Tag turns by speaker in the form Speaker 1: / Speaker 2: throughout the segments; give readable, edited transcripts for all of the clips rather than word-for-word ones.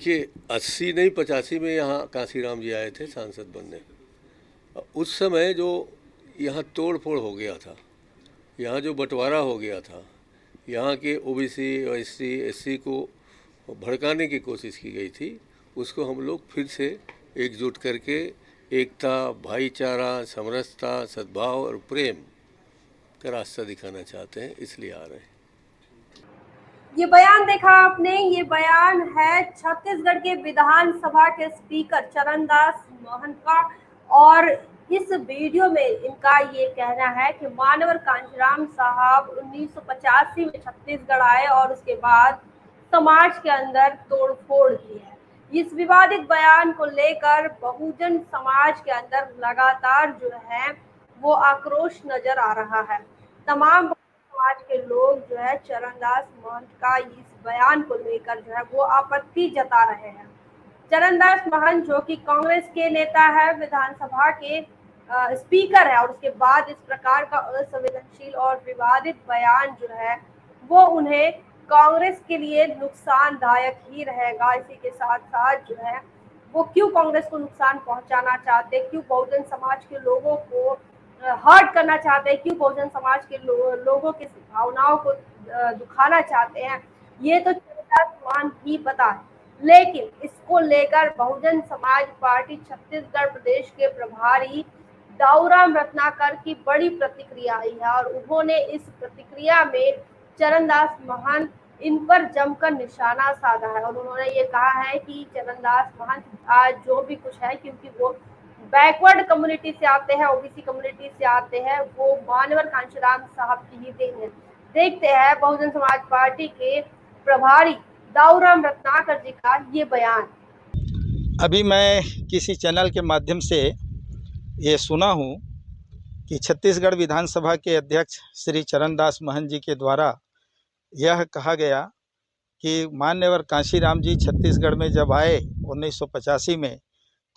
Speaker 1: देखिए 80 नहीं 85 में यहाँ कांसीराम जी आए थे सांसद बनने। उस समय जो यहाँ तोड़ फोड़ हो गया था, यहाँ जो बंटवारा हो गया था, यहाँ के ओबीसी और एससी एससी को भड़काने की कोशिश की गई थी, उसको हम लोग फिर से एकजुट करके एकता, भाईचारा, समरसता, सद्भाव और प्रेम का रास्ता दिखाना चाहते हैं, इसलिए आ रहे हैं।
Speaker 2: ये बयान देखा आपने, ये बयान है छत्तीसगढ़ के विधानसभा के स्पीकर चरणदास महंत का। और इस वीडियो में इनका ये कहना है कि मानवर कांशीराम साहब 1985 में छत्तीसगढ़ आए और उसके बाद समाज के अंदर तोड़फोड़ की है। इस विवादित बयान को लेकर बहुजन समाज के अंदर लगातार जो है वो आक्रोश नजर आ रहा है। तमाम समाज के लोग जो है चरणदास महंत का इस बयान को लेकर जो है वो आपत्ति जता रहे हैं। चरणदास महंत जो कि कांग्रेस के नेता है, विधानसभा के स्पीकर है, और उसके बाद इस प्रकार का असंवेदनशील और विवादित बयान जो है वो उन्हें कांग्रेस के लिए नुकसानदायक ही रहेगा। इसी के साथ साथ जो है वो क्यों कांग्रेस को नुकसान पहुंचाना चाहते, क्यों बहुजन समाज के लोगों को हर्ट करना चाहते हैं, क्यों बहुजन समाज के लोगों की भावनाओं को दुखाना चाहते हैं, ये तो चरणदास महंत ही पता है। लेकिन इसको लेकर बहुजन समाज पार्टी छत्तीसगढ़ प्रदेश के प्रभारी दाऊराम रत्नाकर की बड़ी प्रतिक्रिया आई है और उन्होंने इस प्रतिक्रिया में चरणदास महंत इन पर जमकर निशाना साधा है। और उन्होंने ये कहा है कि चरणदास महंत आज जो भी कुछ है, क्योंकि वो बैकवर्ड कम्युनिटी से आते हैं, ओबीसी कम्युनिटी से आते हैं, वो मानवर कांशीराम साहब की ही देन है। देखते हैं बहुजन समाज पार्टी के प्रभारी दाऊराम रत्नाकर जी का ये बयान।
Speaker 3: अभी मैं किसी चैनल के माध्यम से ये सुना हूँ कि छत्तीसगढ़ विधानसभा के अध्यक्ष श्री चरणदास महंत जी के द्वारा यह कहा गया कि मान्यवर कांशीराम जी छत्तीसगढ़ में जब आए 1985 में,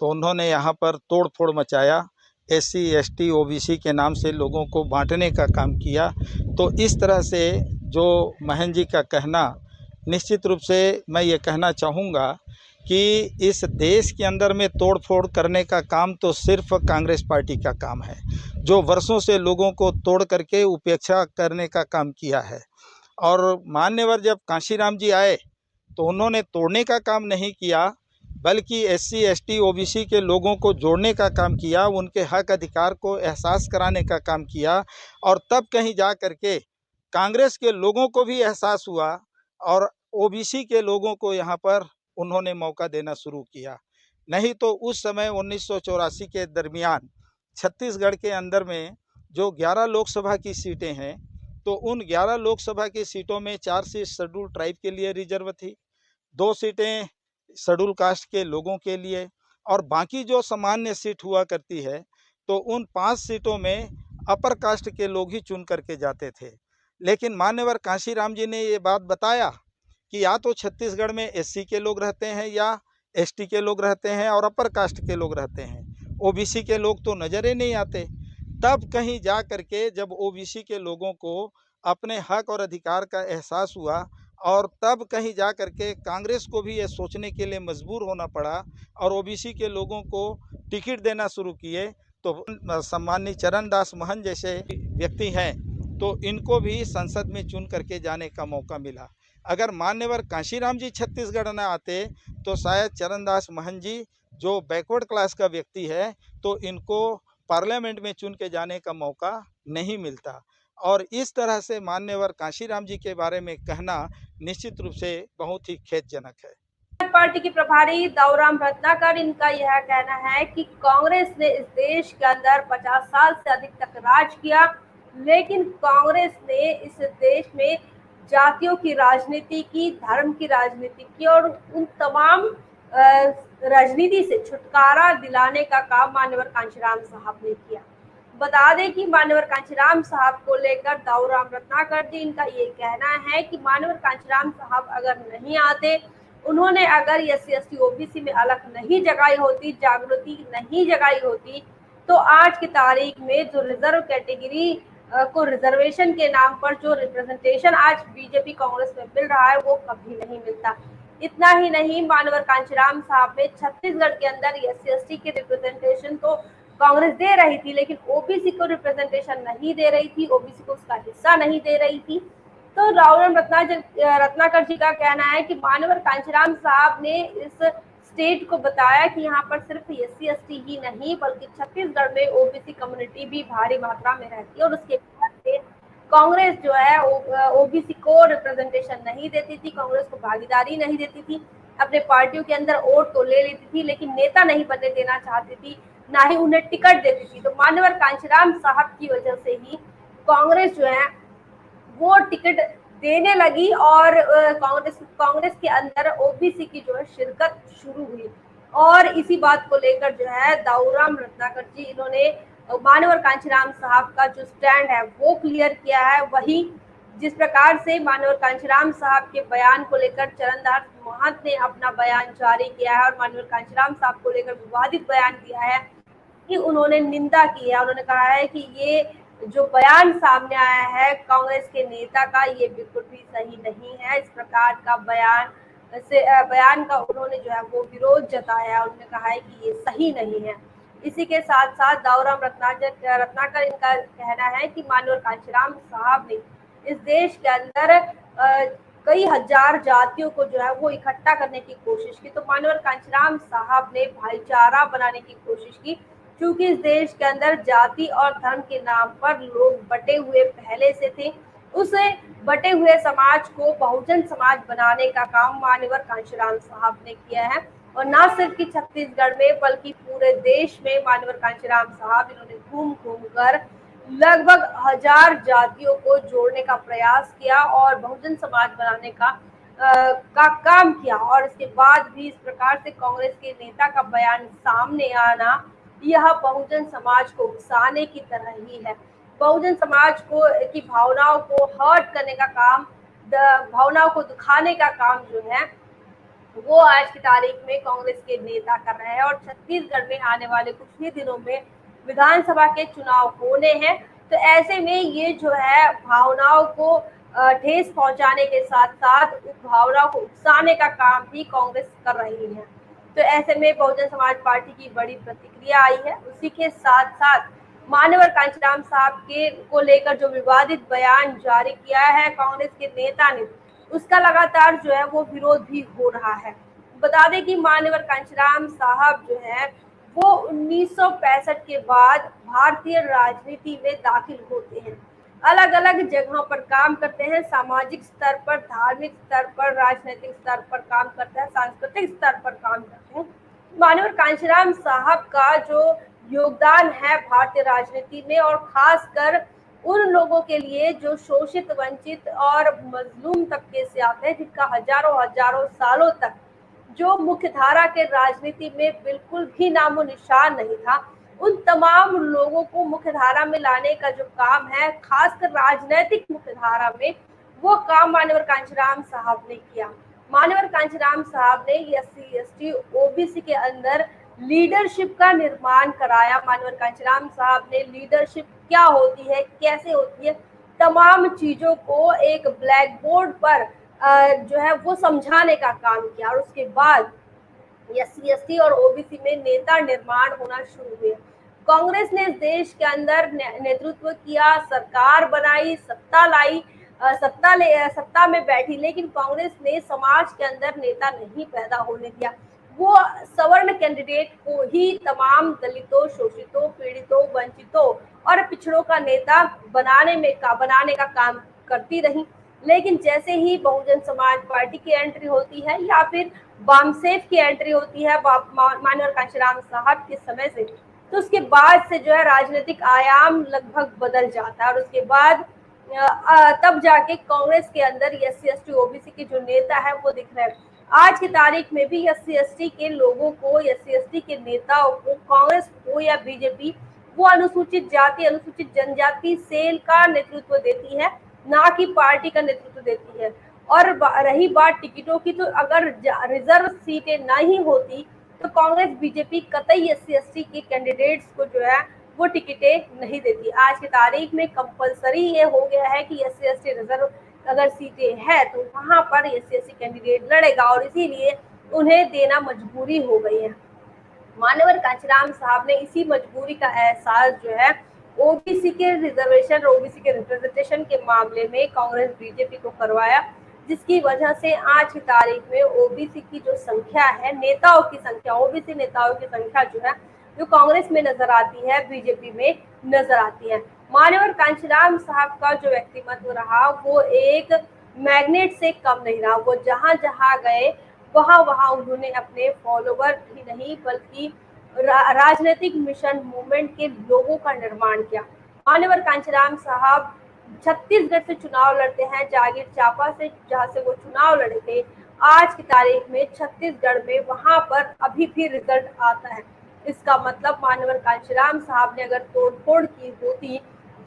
Speaker 3: तो उन्होंने यहाँ पर तोड़ फोड़ मचाया, एससी एसटी ओबीसी के नाम से लोगों को बांटने का काम किया। तो इस तरह से जो महंत जी का कहना, निश्चित रूप से मैं ये कहना चाहूँगा कि इस देश के अंदर में तोड़ फोड़ करने का काम तो सिर्फ कांग्रेस पार्टी का काम है, जो वर्षों से लोगों को तोड़ करके उपेक्षा करने का काम किया है। और मान्यवर जब कांशीराम जी आए तो उन्होंने तोड़ने का काम नहीं किया, बल्कि एससी एसटी ओबीसी के लोगों को जोड़ने का काम किया, उनके हक अधिकार को एहसास कराने का काम किया। और तब कहीं जा कर के कांग्रेस के लोगों को भी एहसास हुआ और ओबीसी के लोगों को यहाँ पर उन्होंने मौका देना शुरू किया। नहीं तो उस समय 1984 के दरमियान छत्तीसगढ़ के अंदर में जो 11 लोकसभा की सीटें हैं, तो उन 11 लोकसभा की सीटों में 4 सीट शेड्यूल ट्राइब के लिए रिजर्व थी, 2 सीटें शेड्यूल कास्ट के लोगों के लिए, और बाकी जो सामान्य सीट हुआ करती है तो उन 5 सीटों में अपर कास्ट के लोग ही चुन करके जाते थे। लेकिन मान्यवर कांशीराम जी ने ये बात बताया कि या तो छत्तीसगढ़ में एससी के लोग रहते हैं या एसटी के लोग रहते हैं और अपर कास्ट के लोग रहते हैं, ओबीसी के लोग तो नज़र ही नहीं आते। तब कहीं जा करके जब ओबीसी के लोगों को अपने हक और अधिकार का एहसास हुआ, और तब कहीं जा करके कांग्रेस को भी ये सोचने के लिए मजबूर होना पड़ा और ओबीसी के लोगों को टिकट देना शुरू किए, तो सम्माननीय चरणदास महंत जैसे व्यक्ति हैं तो इनको भी संसद में चुन करके जाने का मौका मिला। अगर मान्यवर कांशीराम जी छत्तीसगढ़ न आते तो शायद चरणदास महंत जी जो बैकवर्ड क्लास का व्यक्ति है, तो इनको पार्लियामेंट में चुन के जाने का मौका नहीं मिलता। और इस तरह से मान्यवर कांशीराम जी के बारे में कहना निश्चित रूप से बहुत ही खेदजनक है।
Speaker 2: पार्टी की प्रभारी दाऊराम रत्नाकर, इनका यह कहना है कि कांग्रेस ने इस देश के अंदर 50 साल से अधिक तक राज किया, लेकिन कांग्रेस ने इस देश में जातियों की राजनीति की, धर्म की राजनीति की, और उन तमाम राजनीति से छुटकारा दिलाने का काम मान्यवर कांशीराम साहब ने किया। बता दें कि मान्यवर कांशीराम साहब को लेकर दाऊराम रत्नाकर जी, इनका ये कहना है कि मान्यवर कांशीराम साहब अगर नहीं आते, उन्होंने अगर एससी एसटी ओबीसी में अलग नहीं जगाई होती, जागृति नहीं जगाई होती, तो आज की तारीख में जो रिजर्व कैटेगरी को रिजर्वेशन के नाम पर जो रिप्रेजेंटेशन आज बीजेपी कांग्रेस में मिल रहा है वो कभी नहीं मिलता। इतना ही नहीं, मानवर कांचीराम साहब ने छत्तीसगढ़ के अंदर SC/ST के रिप्रेजेंटेशन तो कांग्रेस दे रही थी, लेकिन ओबीसी को रिप्रेजेंटेशन नहीं दे रही थी, ओबीसी को उसका हिस्सा नहीं दे रही थी। तो रावण रत्नाकर जी का कहना है कि मानवर कांचीराम साहब ने इस स्टेट को बताया कि यहाँ पर सिर्फ SC/ST ही नहीं बल्कि छत्तीसगढ़ में ओबीसी कम्युनिटी भी भारी मात्रा में रहती है, और उसके बाद से कांग्रेस जो है ओबीसी को रिप्रेजेंटेशन नहीं देती थी, कांग्रेस को भागीदारी नहीं देती थी, अपने पार्टियों के अंदर वोट तो ले लेती थी लेकिन नेता नहीं बनने देना चाहती थी, ना ही उन्हें टिकट देती थी। तो मानवर कांचीराम साहब की वजह से ही कांग्रेस जो है वो टिकट देने लगी और कांग्रेस के अंदर ओबीसी की जो है शिरकत शुरू हुई। और इसी बात को लेकर जो है दाऊराम रत्नाकर जी इन्होंने मानवर कांचीराम साहब का जो स्टैंड है वो क्लियर किया है। वही जिस प्रकार से मानवर कांचीराम साहब के बयान को लेकर चरणदास महंत ने अपना बयान जारी किया है और मानवर कांचीराम साहब को लेकर विवादित बयान दिया है कि उन्होंने निंदा की है। उन्होंने कहा है कि ये जो बयान सामने आया है कांग्रेस के नेता का, ये बिल्कुल भी सही नहीं है। इस प्रकार का बयान का उन्होंने जो है वो विरोध जताया। उन्होंने कहा है कि ये सही नहीं है। इसी के साथ साथ दाऊराम रत्नाकर इनका कहना है कि मानवर कांचीराम साहब ने इस देश के अंदर कई हजार जातियों को जो है वो इकट्ठा करने की कोशिश की। तो मानवर कांचीराम साहब ने भाईचारा बनाने की कोशिश की, क्योंकि इस देश के अंदर जाति और धर्म के नाम पर लोग बटे हुए पहले से थे। उसे बटे हुए समाज को बहुजन समाज बनाने का काम मानवर कांचीराम साहब ने किया है, और न सिर्फ कि छत्तीसगढ़ में बल्कि पूरे देश में मानवर कांचीराम साहब इन्होंने घूम घूम कर लगभग 1000 जातियों को जोड़ने का प्रयास किया और बहुजन समाज बनाने का काम किया। और इसके बाद भी इस प्रकार से कांग्रेस के नेता का बयान सामने आना, यह बहुजन समाज को उकसाने की तरह ही है। बहुजन समाज को की भावनाओं को हर्ट करने का काम, भावनाओं को दुखाने का काम जो है वो आज की तारीख में कांग्रेस के नेता कर रहे हैं। और छत्तीसगढ़ में आने वाले कुछ ही दिनों में विधानसभा के चुनाव होने हैं, तो ऐसे में ये जो है भावनाओं को ठेस पहुंचाने के साथ साथ उस भावनाओं को उकसाने का काम भी कांग्रेस कर रही है। तो ऐसे में बहुजन समाज पार्टी की बड़ी प्रतिक्रिया आई है। उसी के साथ साथ मानवर कांचीराम साहब के को लेकर जो विवादित बयान जारी किया है कांग्रेस के नेता ने, उसका लगातार जो है वो विरोध भी हो रहा है। बता दें कि मानवर कांचीराम साहब जो है वो 1965 के बाद भारतीय राजनीति में दाखिल होते हैं, अलग अलग जगहों पर काम करते हैं, सामाजिक स्तर पर, धार्मिक स्तर पर, राजनीतिक स्तर पर काम करते हैं, सांस्कृतिक स्तर पर काम करते हैं। मानवर कांचीराम साहब का जो योगदान है भारतीय राजनीति में, और खासकर उन लोगों के लिए जो शोषित, वंचित और मजलूम तबके से आते हैं, जिनका हजारों सालों तक जो मुख्य धारा के राजनीति में बिल्कुल भी नामो निशान नहीं था, उन तमाम लोगों को मुख्य धारा में लाने का जो काम है, खासकर राजनीतिक मुख्य धारा में, वो काम मानवर कांचीराम साहब ने किया। मानवर कांचीराम साहब ने SC/ST OBC के अंदर लीडरशिप का निर्माण कराया। मानवर कांचीराम साहब ने लीडरशिप क्या होती है, कैसे होती है, तमाम चीजों को एक ब्लैक बोर्ड पर जो है वो समझाने का काम किया। और उसके बाद SC/ST और OBC में नेता निर्माण होना शुरू हुए। कांग्रेस ने इस देश के अंदर नेतृत्व किया, सरकार बनाई, सत्ता लाई, सत्ता में बैठी, लेकिन कांग्रेस ने समाज के अंदर नेता नहीं पैदा होने दिया। वो सवर्ण कैंडिडेट को ही तमाम दलितों, शोषितों, पीड़ितों, वंचितों और पिछड़ों का नेता बनाने का काम करती रही। लेकिन जैसे ही बहुजन समाज पार्टी की एंट्री होती है या फिर वामसेफ की एंट्री होती है मानवर कांचीराम साहब के समय से, तो उसके बाद से जो है राजनीतिक आयाम लगभग बदल जाता है। और उसके बाद तब जाके कांग्रेस के अंदर SC/ST OBC के जो नेता है वो दिख रहे हैं। आज की तारीख में भी SC/ST के लोगों को, SC/ST के नेताओं को, कांग्रेस हो या बीजेपी, वो अनुसूचित जाति, अनुसूचित जनजाति सेल का नेतृत्व देती है, ना कि पार्टी का नेतृत्व देती है। और रही बात टिकटों की, तो अगर रिजर्व सीटें नहीं होती तो कांग्रेस बीजेपी कतई SC/ST के कैंडिडेट्स को जो है वो टिकटें नहीं देती। आज की तारीख में कंपलसरी ये हो गया है कि SC/ST रिजर्व अगर सीटें हैं तो वहां पर SC कैंडिडेट लड़ेगा और इसीलिए उन्हें देना मजबूरी हो गई है। मान्यवर कांचीराम साहब ने इसी मजबूरी का एहसास जो है ओबीसी के रिजर्वेशन और ओबीसी के रिप्रेजेंटेशन के मामले में कांग्रेस बीजेपी को करवाया, जिसकी वजह से आज की तारीख में ओबीसी की जो संख्या है, नेताओं की संख्या, ओबीसी नेताओं की संख्या जो है जो कांग्रेस में नजर आती है, बीजेपी में नजर आती है। मान्यवर कांचीराम साहब का जो व्यक्तित्व रहा वो एक मैग्नेट से कम नहीं रहा। वो जहां जहां गए वहां वहां उन्होंने अपने फॉलोवर ही नहीं बल्कि राजनीतिक मिशन मूवमेंट के लोगों का निर्माण किया। मान्यवर कांचीराम साहब छत्तीसगढ़ से चुनाव लड़ते हैं, जागीर चांपा से जहां से वो चुनाव लड़े थे। आज की तारीख में छत्तीसगढ़ में वहां पर अभी भी रिजल्ट आता है। इसका मतलब मान्यवर कांचीराम साहब ने अगर तोड़फोड़ की होती,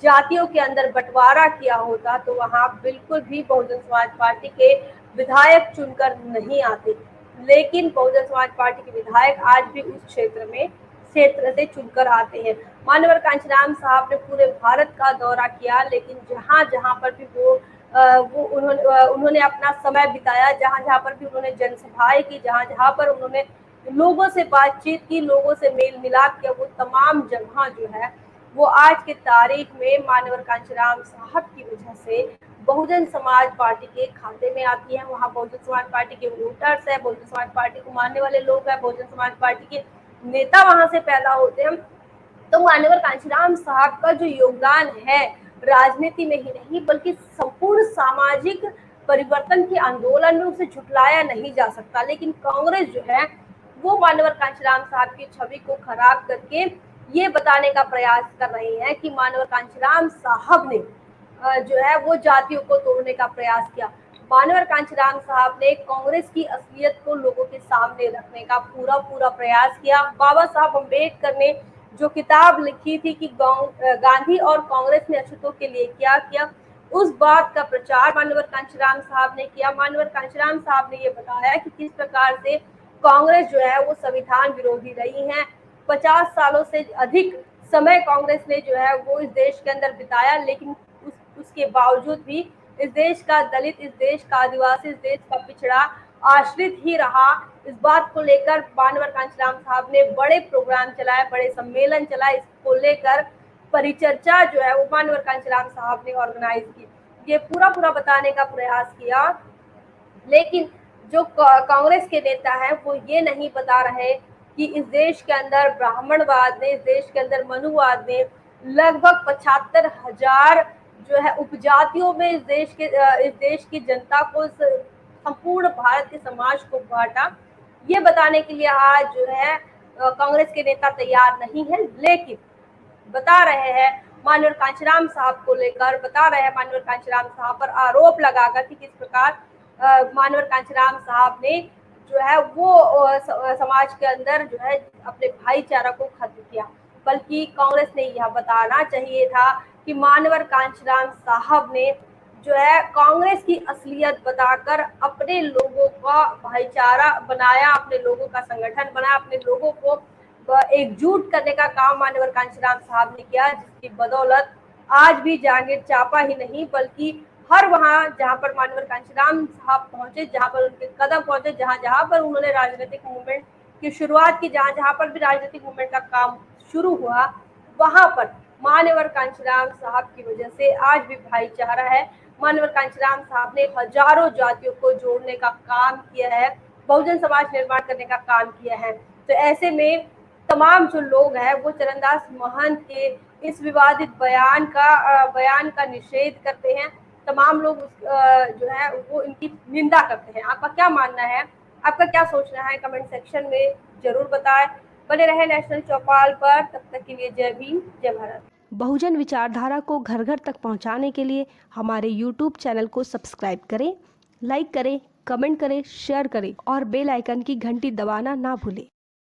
Speaker 2: जातियों के अंदर बंटवारा किया होता तो वहां बिल्कुल भी बहुजन समाज पार्टी के विधायक चुनकर नहीं आते। लेकिन बहुजन समाज पार्टी के विधायक आज भी उस क्षेत्र से चुनकर आते हैं। मान्यवर कांचीराम साहब ने पूरे भारत का दौरा किया, लेकिन जहां जहां पर भी उन्होंने अपना समय बिताया, जहां जहां पर भी उन्होंने जनसभाएं की, जहां जहां पर उन्होंने लोगों से बातचीत की, लोगों से मेल मिलाप किया, वो तमाम जगह जो है वो आज की तारीख में मान्यवर कांचीराम साहब की वजह से बहुजन समाज पार्टी के खाते में आती है। वहाँ बहुजन समाज पार्टी के वोटर्स है, बहुजन समाज पार्टी को मानने वाले लोग हैं, बहुजन समाज पार्टी के नेता वहां से पैदा होते हैं। तो मान्यवर कांचीराम साहब का जो योगदान है राजनीति में ही नहीं बल्कि संपूर्ण सामाजिक परिवर्तन के आंदोलन में उसे झुटलाया नहीं जा सकता। लेकिन कांग्रेस जो है वो मान्यवर कांचीराम साहब की छवि को खराब करके ये बताने का प्रयास कर रही है कि मान्यवर कांचीराम साहब ने जो है वो जातियों को तोड़ने का प्रयास किया। मान्यवर कांचीराम साहब ने कांग्रेस की असलियत को लोगों के सामने रखने का पूरा प्रयास किया। बाबा साहब अम्बेडकर ने जो किताब लिखी थी कि गांधी और कांग्रेस ने अछूतों के लिए क्या किया, उस बात का प्रचार मान्यवर कांचीराम साहब ने किया। मान्यवर कांचीराम साहब ने ये बताया कि किस प्रकार से कांग्रेस जो है वो संविधान विरोधी रही है। 50 सालों से अधिक समय कांग्रेस ने जो है वो इस देश के अंदर बिताया, लेकिन उसके बावजूद भी इस देश का दलित, इस देश का आदिवासी, इस देश का पिछड़ा आश्रित ही रहा। इस बात को लेकर मान्यवर कांचीराम साहब ने बड़े प्रोग्राम चलाए, बड़े सम्मेलन चलाए। इसको लेकर परिचर्चा जो है वो मान्यवर कांचीराम साहब ने ऑर्गेनाइज की। ये पूरा बताने का प्रयास किया, लेकिन जो कांग्रेस के नेता हैं वो ये नहीं बता रहे कि इस देश के अंदर ब्राह्मणवाद ने, इस देश के अंदर मनुवाद ने लगभग 75,000 जो है उपजातियों में इस देश की जनता को, संपूर्ण भारत के समाज को बांटा। ये बताने के लिए आज जो है कांग्रेस के नेता तैयार नहीं है, लेकिन बता रहे हैं मान्यवर कांचीराम साहब को लेकर, बता रहे हैं मान्यवर कांचीराम साहब पर आरोप लगाकर कि किस प्रकार मान्यवर कांचीराम साहब ने जो है वो समाज के अंदर जो है अपने भाईचारा को खत्म किया। बल्कि कांग्रेस ने यह बताना चाहिए था कि मान्यवर कांचीराम साहब ने जो है कांग्रेस की असलियत बताकर अपने लोगों का भाईचारा बनाया, अपने लोगों का संगठन बनाया, अपने लोगों को एकजुट करने का काम मान्यवर कांचीराम साहब ने किया, जिसकी बदौलत आज भी जागीर चांपा ही नहीं बल्कि हर वहां जहां पर मान्यवर कांचीराम साहब पहुंचे, जहां पर उनके कदम पहुंचे, जहां पर उन्होंने राजनीतिक मूवमेंट की शुरुआत की, जहां पर भी राजनीतिक मूवमेंट का काम शुरू हुआ, वहां पर मान्यवर कांचीराम साहब की वजह से आज भी भाईचारा है। मान्यवर कांचीराम साहब ने हजारों जातियों को जोड़ने का काम किया है, बहुजन समाज निर्माण करने का काम किया है। तो ऐसे में तमाम जो लोग हैं वो चरणदास महंत के इस विवादित बयान का निषेध करते हैं। तमाम लोग जो है वो इनकी निंदा करते हैं। आपका क्या मानना है, आपका क्या सोचना है, कमेंट सेक्शन में जरूर बताएं। बने रहे नेशनल चौपाल पर, तब तक के लिए जय भीम, जय भारत।
Speaker 4: बहुजन विचारधारा को घर घर तक पहुंचाने के लिए हमारे YouTube चैनल को सब्सक्राइब करें, लाइक करें, कमेंट करें, शेयर करें और बेल आइकन की घंटी दबाना ना भूलें।